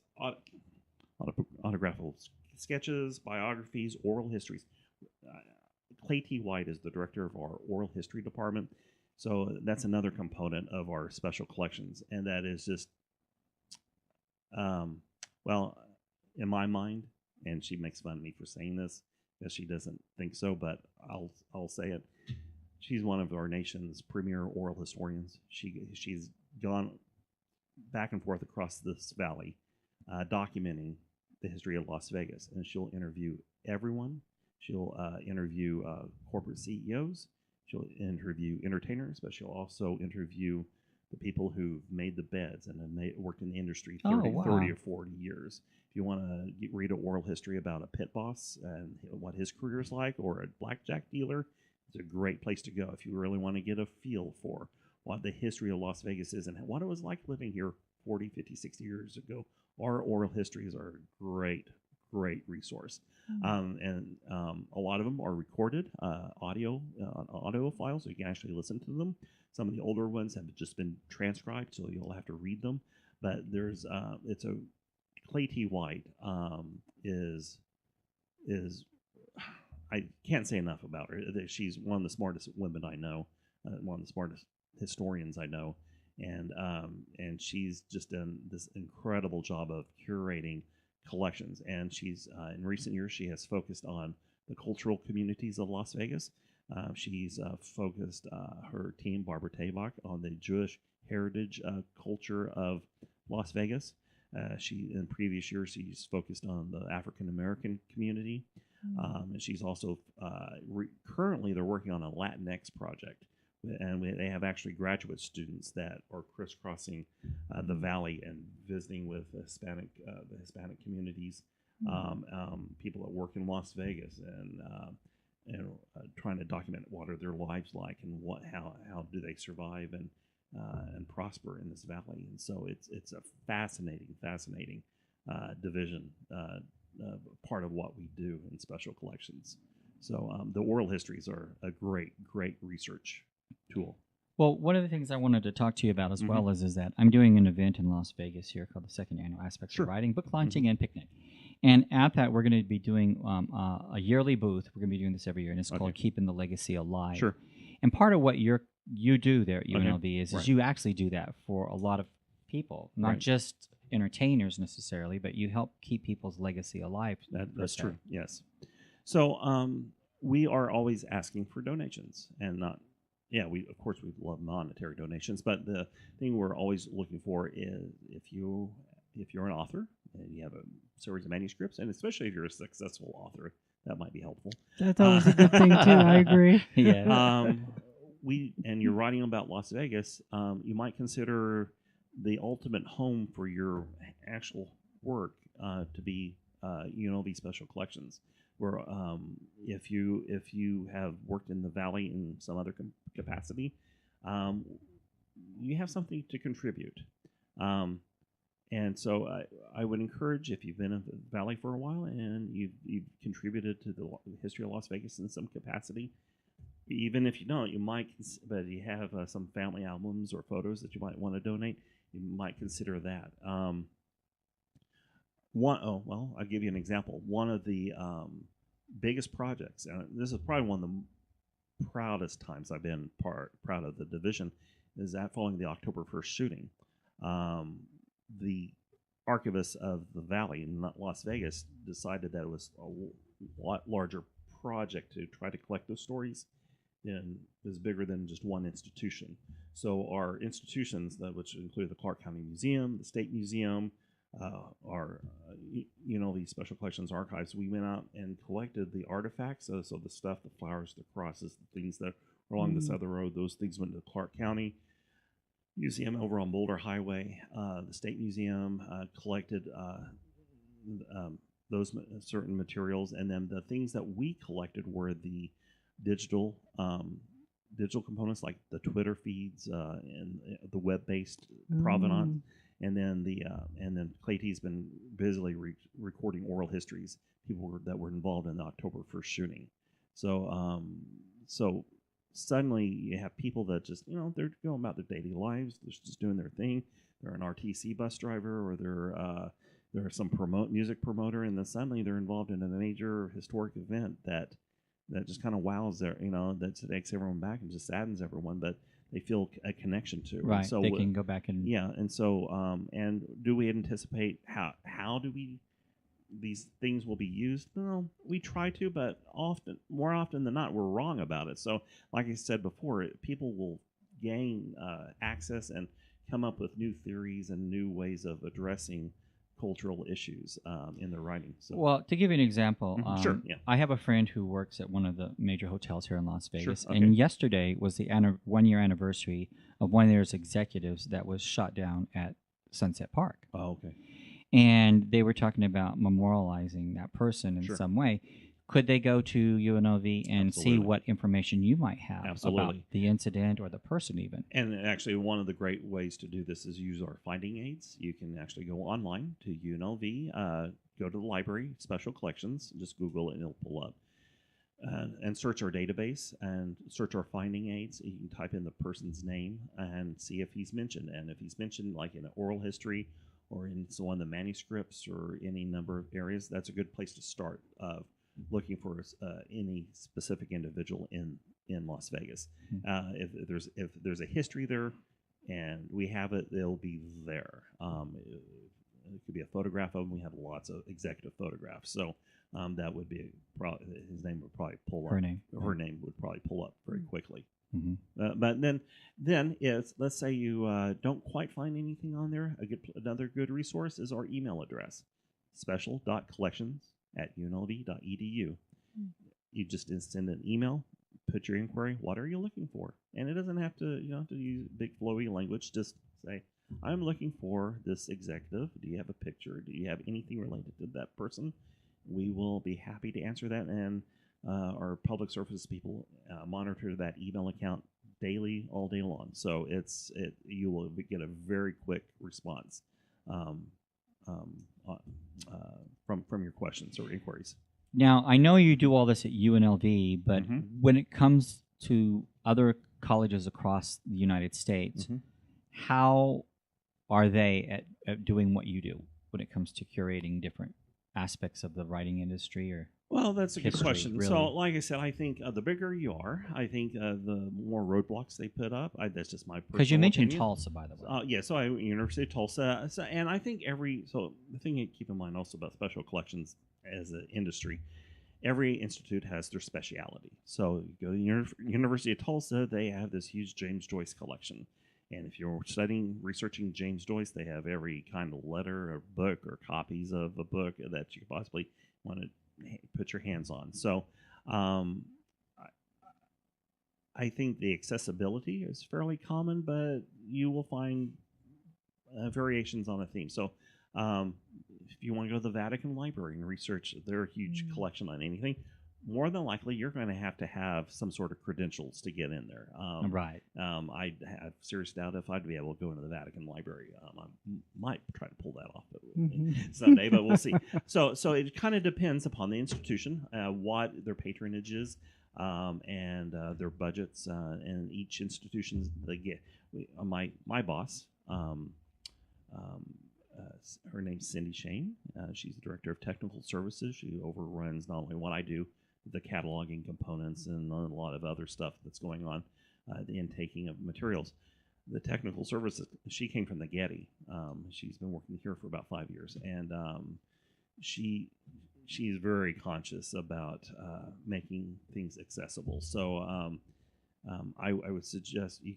autographical sketches, biographies, oral histories. Clay T. White is the director of our oral history department, so that's another component of our special collections, and that is just, well, in my mind, and she makes fun of me for saying this because she doesn't think so, but I'll say it. She's one of our nation's premier oral historians. She's gone back and forth across this valley, documenting the history of Las Vegas, and she'll interview everyone. She'll interview corporate CEOs. She'll interview entertainers, but she'll also interview the people who've made the beds and have worked in the industry 30 or 40 years. If you want to read an oral history about a pit boss and what his career is like, or a blackjack dealer, it's a great place to go if you really want to get a feel for what the history of Las Vegas is and what it was like living here 40, 50, 60 years ago. Our oral histories are a great resource. And a lot of them are recorded audio files, so you can actually listen to them. Some of the older ones have just been transcribed, so you'll have to read them. But there's it's a Clay T. White is I can't say enough about her. She's one of the smartest women I know, one of the smartest historians I know, and she's just done this incredible job of curating collections. And she's in recent years she has focused on the cultural communities of Las Vegas. She's focused her team, Barbara Tabak, on the Jewish heritage culture of Las Vegas. She in previous years she's focused on the African American community, and she's also currently they're working on a Latinx project. And they have actually graduate students that are crisscrossing the valley and visiting with the Hispanic communities, people that work in Las Vegas, and trying to document what are their lives like and how do they survive and prosper in this valley. And so it's a fascinating division, part of what we do in special collections. So the oral histories are a great research tool. Well, one of the things I wanted to talk to you about as well is that I'm doing an event in Las Vegas here called the Second Annual Aspects of Writing, Book Launching, and Picnic. And at that, we're going to be doing a yearly booth. We're going to be doing this every year, and it's called Keeping the Legacy Alive. Sure. And part of what you do there at UNLV is you actually do that for a lot of people, not just entertainers necessarily, but you help keep people's legacy alive. That's true, yes. So we are always asking for donations, and not... Yeah, we love monetary donations, but the thing we're always looking for is if you're an author and you have a series of manuscripts, and especially if you're a successful author, that might be helpful. That's always a good thing too. I agree. Yeah. You're writing about Las Vegas. You might consider the ultimate home for your actual work to be UNLV Special Collections. Where if you have worked in the valley in some other capacity, you have something to contribute. And so I would encourage, if you've been in the valley for a while and you've contributed to the history of Las Vegas in some capacity, even if you don't, you might. But you have some family albums or photos that you might want to donate, you might consider that. I'll give you an example. One of the biggest projects, and this is probably one of the proudest times I've been proud of the division, is that following the October 1st shooting. The archivist of the Valley in Las Vegas decided that it was a lot larger project to try to collect those stories. is bigger than just one institution. So our institutions, which include the Clark County Museum, the State Museum, our UNLV Special Collections Archives, we went out and collected the artifacts, so the stuff, the flowers, the crosses, the things that are along the side of the road. Those things went to the Clark County Museum over on Boulder Highway. The State Museum collected those certain materials, and then the things that we collected were the digital components, like the Twitter feeds and the web-based provenance, and then Clayton's been busily recording oral histories, people that were involved in the October 1st shooting. So suddenly you have people that just they're going about their daily lives, they're just doing their thing. They're an RTC bus driver, or they're some music promoter, and then suddenly they're involved in a major historic event that just kind of wows that takes everyone back and just saddens everyone, but they feel a connection to. Right. So they can go back and and so and do we anticipate how do we these things will be used? No, we try to, but more often than not, we're wrong about it. So, like I said before, people will gain access and come up with new theories and new ways of addressing cultural issues in their writing. So, Well, to give you an example, sure, yeah. I have a friend who works at one of the major hotels here in Las Vegas, okay. and yesterday was the 1-year anniversary of one of their executives that was shot down at Sunset Park. Oh, okay. And they were talking about memorializing that person in Sure. some way. Could they go to UNLV and Absolutely. see what information you might have about Absolutely. the incident or the person even? And actually, one of the great ways to do this is use our finding aids. You can actually go online to UNLV, go to the library, special collections, just Google it and it'll pull up. And search our database and search our finding aids. You can type in the person's name and see if he's mentioned. And if he's mentioned like in an oral history or in one of the manuscripts or any number of areas, that's a good place to start looking for any specific individual in Las Vegas. If there's a history there and we have it, it'll be there. It could be a photograph of him. We have lots of executive photographs. So that would be his name would probably pull up. Her name would probably pull up very quickly. Mm-hmm. But then if let's say you don't quite find anything on there, another good resource is our email address, special.collections@unlv.edu. You just send an email, put your inquiry. What are you looking for? And it doesn't have to use big flowy language. Just say, I'm looking for this executive. Do you have a picture? Do you have anything related to that person? We will be happy to answer that, and our public service people monitor that email account daily, all day long. So you will get a very quick response from your questions or inquiries. Now, I know you do all this at UNLV, but when it comes to other colleges across the United States, how are they at doing what you do when it comes to curating different aspects of the writing industry? Or well, that's a good history, question. really? So, like I said, I think the bigger you are, I think the more roadblocks they put up. That's just my personal because you mentioned opinion. Tulsa, by the way. Yeah, so University of Tulsa. And I think the thing you keep in mind also about special collections as an industry, every institute has their speciality. So you go to University of Tulsa, they have this huge James Joyce collection. And if you're researching James Joyce, they have every kind of letter or book or copies of a book that you could possibly want to put your hands on. So I think the accessibility is fairly common, but you will find variations on a theme. So if you want to go to the Vatican Library and research their huge collection on anything, more than likely you're going to have some sort of credentials to get in there. Right. I have serious doubt if I'd be able to go into the Vatican Library. I might try to pull that off someday, but we'll see. So it kind of depends upon the institution, what their patronage is, and their budgets, and each institution they get. My boss, her name's Cindy Shane. She's the director of technical services. She overruns not only what I do, the cataloging components and a lot of other stuff that's going on, the intaking of materials. The technical services, she came from the Getty. She's been working here for about 5 years, and she's very conscious about making things accessible. So I would suggest it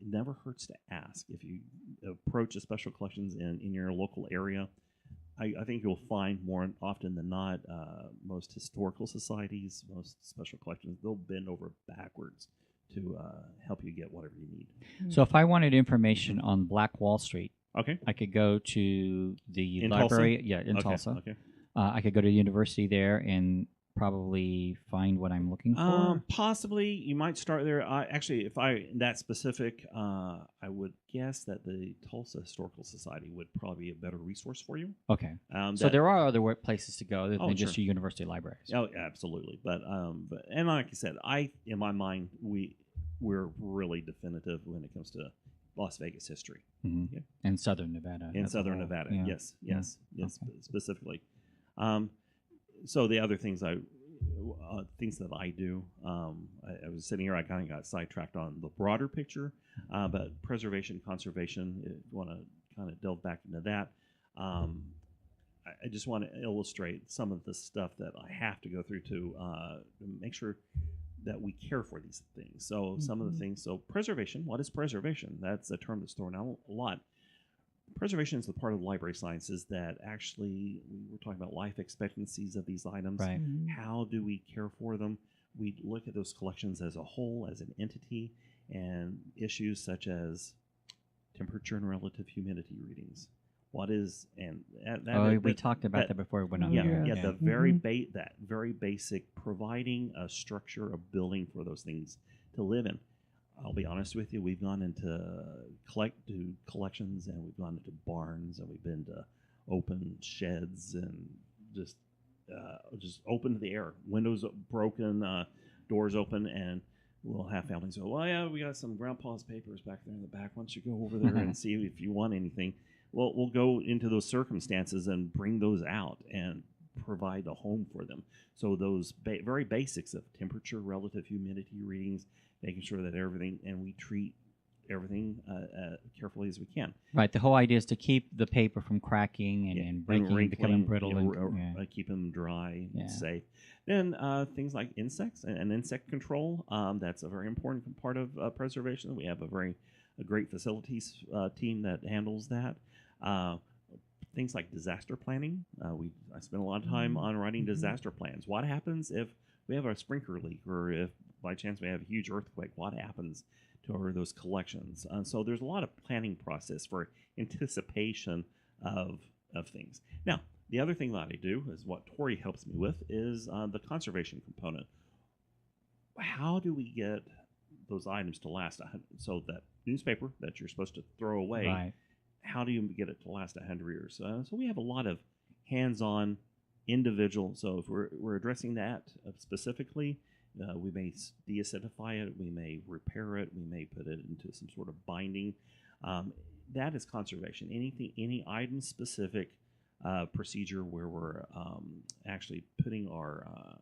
never hurts to ask. If you approach a special collections in your local area, I think you'll find more often than not, most historical societies, most special collections, they'll bend over backwards to help you get whatever you need. So if I wanted information on Black Wall Street, Okay. I could go to the In Tulsa? library. Yeah, in Okay, Tulsa. Okay. I could go to the university there and probably find what I'm looking for. Possibly, you might start there. Actually, if that specific, I would guess that the Tulsa Historical Society would probably be a better resource for you. Okay. So that- there are other places to go other Oh, than just sure. your university libraries. Oh, absolutely. But and like I said, in my mind, we're really definitive when it comes to Las Vegas history Mhm. Yeah. In Southern Nevada. in as a Southern whole. Nevada. Yeah. Yes, Okay. specifically. So the other things things that I do, I was sitting here, I kind of got sidetracked on the broader picture, but preservation, conservation, if you want to kind of delve back into that. I just want to illustrate some of the stuff that I have to go through to make sure that we care for these things. So some of the things, so preservation, what is preservation? That's a term that's thrown out a lot. Preservation is the part of library sciences that actually, we're talking about life expectancies of these items. Right. How do we care for them? We look at those collections as a whole, as an entity, and issues such as temperature and relative humidity readings. What is, and We talked about that before we went on. yeah, here. yeah, Yeah. the very that very basic, providing a structure, a building for those things to live in. I'll be honest with you, we've gone into collections, and we've gone into barns, and we've been to open sheds, and just open to the air, windows broken, doors open, and we'll have families go, well, yeah, we got some grandpa's papers back there in the back. Why don't you go over there and see if you want anything? Well, we'll go into those circumstances and bring those out and provide a home for them. So those very basics of temperature, relative humidity readings, making sure that everything, and we treat everything carefully as we can. Right. The whole idea is to keep the paper from cracking and breaking and becoming brittle. Keep them dry Yeah. and safe. Then things like insects and insect control. That's a very important part of preservation. We have a great facilities team that handles that. Things like disaster planning. I spent a lot of time on writing disaster plans. What happens if we have a sprinkler leak, or if by chance we have a huge earthquake? What happens to those collections? So there's a lot of planning process for anticipation of things. Now, the other thing that I do is what Tori helps me with is the conservation component. How do we get those items to last? So that newspaper that you're supposed to throw away, Right. how do you get it to last 100 years? So we have a lot of hands-on individual. So if we're addressing that specifically, we may deacidify it, we may repair it, we may put it into some sort of binding. That is conservation. Any item-specific procedure where we're actually putting our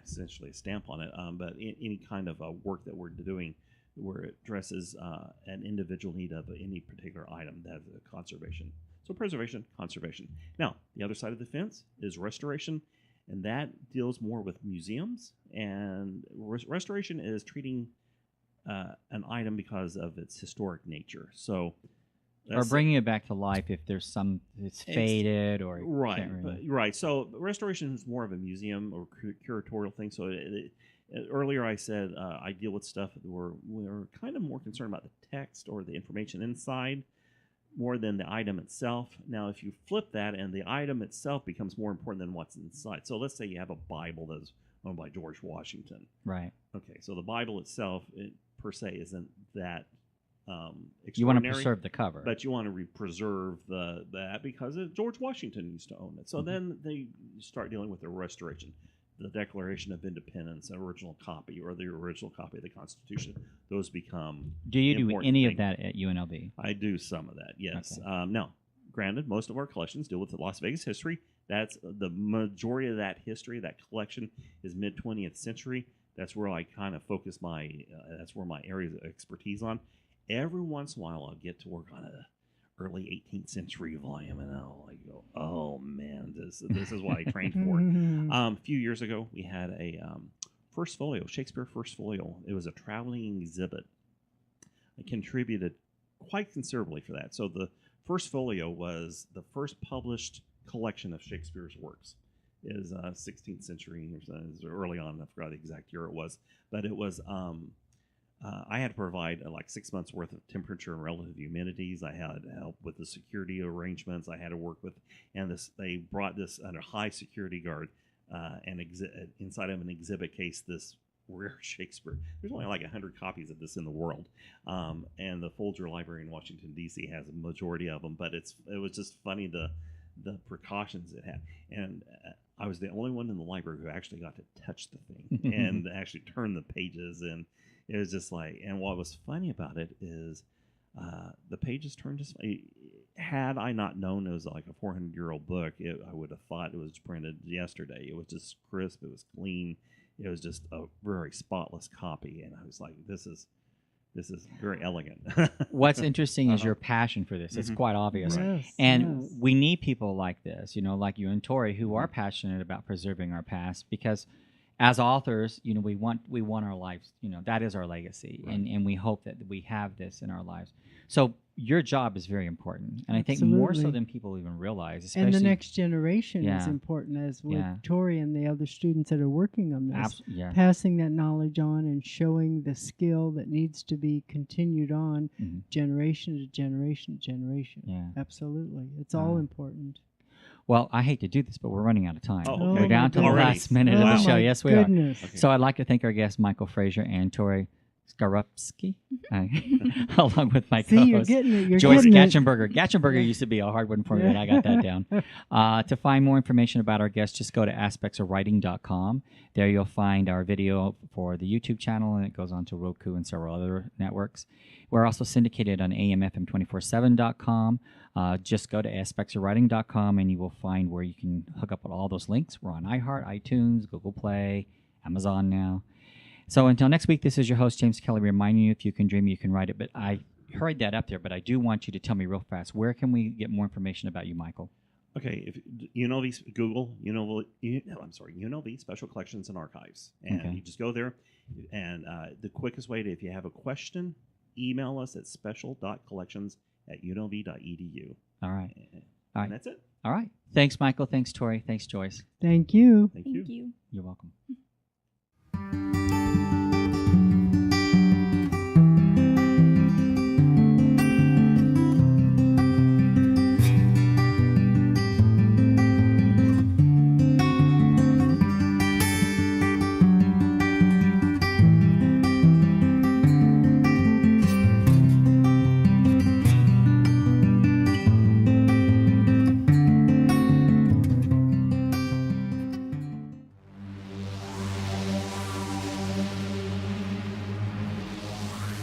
essentially a stamp on it, but any kind of work that we're doing where it addresses an individual need of any particular item, that's a conservation. So preservation, conservation. Now, the other side of the fence is restoration, and that deals more with museums. And restoration is treating an item because of its historic nature. So, Or bringing it back to life if there's it's faded or right. So restoration is more of a museum or curatorial thing. So earlier I said I deal with stuff where we're kind of more concerned about the text or the information inside more than the item itself. Now, if you flip that and the item itself becomes more important than what's inside. So let's say you have a Bible that's owned by George Washington. Right. Okay, so the Bible itself, per se, isn't that extraordinary. You want to preserve the cover. But you want to preserve that because George Washington used to own it. So then they start dealing with the restoration. The Declaration of Independence, an original copy, or the original copy of the Constitution, those become Do you do important any things. of that at UNLV? I do some of that, yes. Okay. Now, granted, most of our collections deal with the Las Vegas history. That's the majority of that history. That collection is mid-20th century. That's where I kind of focus that's where my areas of expertise on. Every once in a while, I'll get to work on a early 18th century volume, and I'll go, oh man, this is what I trained for. A few years ago, we had a First Folio, Shakespeare First Folio. It was a traveling exhibit. I contributed quite considerably for that. So the First Folio was the first published collection of Shakespeare's works. It was 16th century or early on. I forgot the exact year it was, but it was. I had to provide like 6 months worth of temperature and relative humidities. I had help with the security arrangements. I had to work with, and they brought this under high security guard, and inside of an exhibit case, this rare Shakespeare. There's only like 100 copies of this in the world, and the Folger Library in Washington D.C. has a majority of them. But it was just funny the precautions it had, and I was the only one in the library who actually got to touch the thing and actually turn the pages, and it was just like. And what was funny about it is the pages turned just. Had I not known it was like a 400-year-old book, I would have thought it was printed yesterday. It was just crisp. It was clean. It was just a very spotless copy, and I was like, "This is very elegant." What's interesting is your passion for this. It's quite obvious, Yes, and yes. we need people like this, like you and Tori, who are passionate about preserving our past. Because as authors, we want our lives. That is our legacy, Right. and we hope that we have this in our lives. So your job is very important, and I think more so Absolutely. than people even realize. And the Especially, next generation is Yeah. important, as with Yeah. Tori and the other students that are working on this. yeah, Passing that knowledge on and showing the skill that needs to be continued on Mhm. generation to generation to generation. yeah. Absolutely. It's all Uh, important. Well, I hate to do this, but we're running out of time. Oh, We're okay. down to the Already? last minute of Wow. the show. my Yes, we are. goodness. Okay. So I'd like to thank our guests, Michael Frazier and Tori Skarupski, along with my See, you're co-host, getting it. You're Joyce getting it. Gatchenberger. Gatchenberger used to be a hard one for me, but I got that down. To find more information about our guests, just go to aspectsofwriting.com. There you'll find our video for the YouTube channel, and it goes on to Roku and several other networks. We're also syndicated on amfm247.com. Just go to aspectsofwriting.com, and you will find where you can hook up with all those links. We're on iHeart, iTunes, Google Play, Amazon now. So until next week, this is your host, James Kelly, reminding you, if you can dream, you can write it. But I heard that up there, but I do want you to tell me real fast, where can we get more information about you, Michael? Okay, if UNLV, Google UNLV Special Collections and Archives, and Okay. you just go there. And the quickest way to, if you have a question, email us at special.collections@unlv.edu. All right. And All right. that's it. All right. Thanks, Michael. Thanks, Tori. Thanks, Joyce. Thank you. Thank you. Thank you. You're welcome.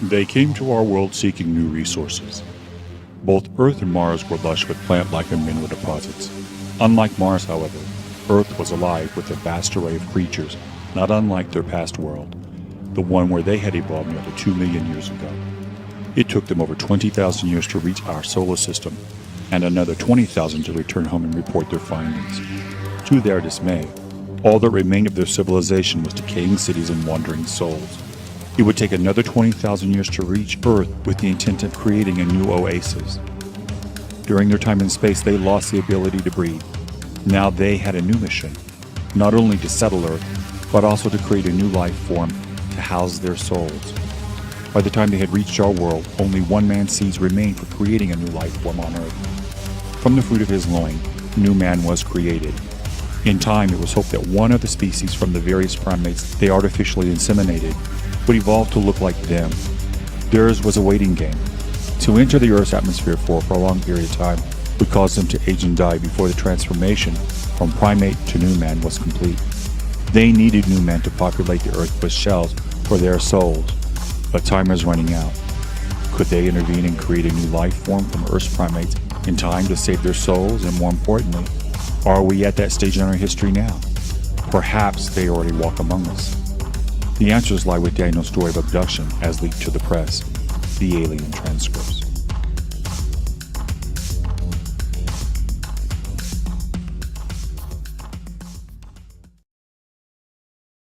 They came to our world seeking new resources. Both Earth and Mars were lush with plant-life and mineral deposits. Unlike Mars, however, Earth was alive with a vast array of creatures, not unlike their past world, the one where they had evolved nearly 2 million years ago. It took them over 20,000 years to reach our solar system, and another 20,000 to return home and report their findings. To their dismay, all that remained of their civilization was decaying cities and wandering souls. It would take another 20,000 years to reach Earth with the intent of creating a new oasis. During their time in space, they lost the ability to breathe. Now they had a new mission, not only to settle Earth, but also to create a new life form to house their souls. By the time they had reached our world, only one man's seeds remained for creating a new life form on Earth. From the fruit of his loin, new man was created. In time, it was hoped that one of the species from the various primates they artificially inseminated would evolve to look like them. Theirs was a waiting game. To enter the Earth's atmosphere for a prolonged period of time would cause them to age and die before the transformation from primate to new man was complete. They needed new men to populate the Earth with shells for their souls, but time is running out. Could they intervene and create a new life form from Earth's primates in time to save their souls? And more importantly, are we at that stage in our history now? Perhaps they already walk among us. The answers lie with Daniel's story of abduction as leaked to the press, the alien transcripts.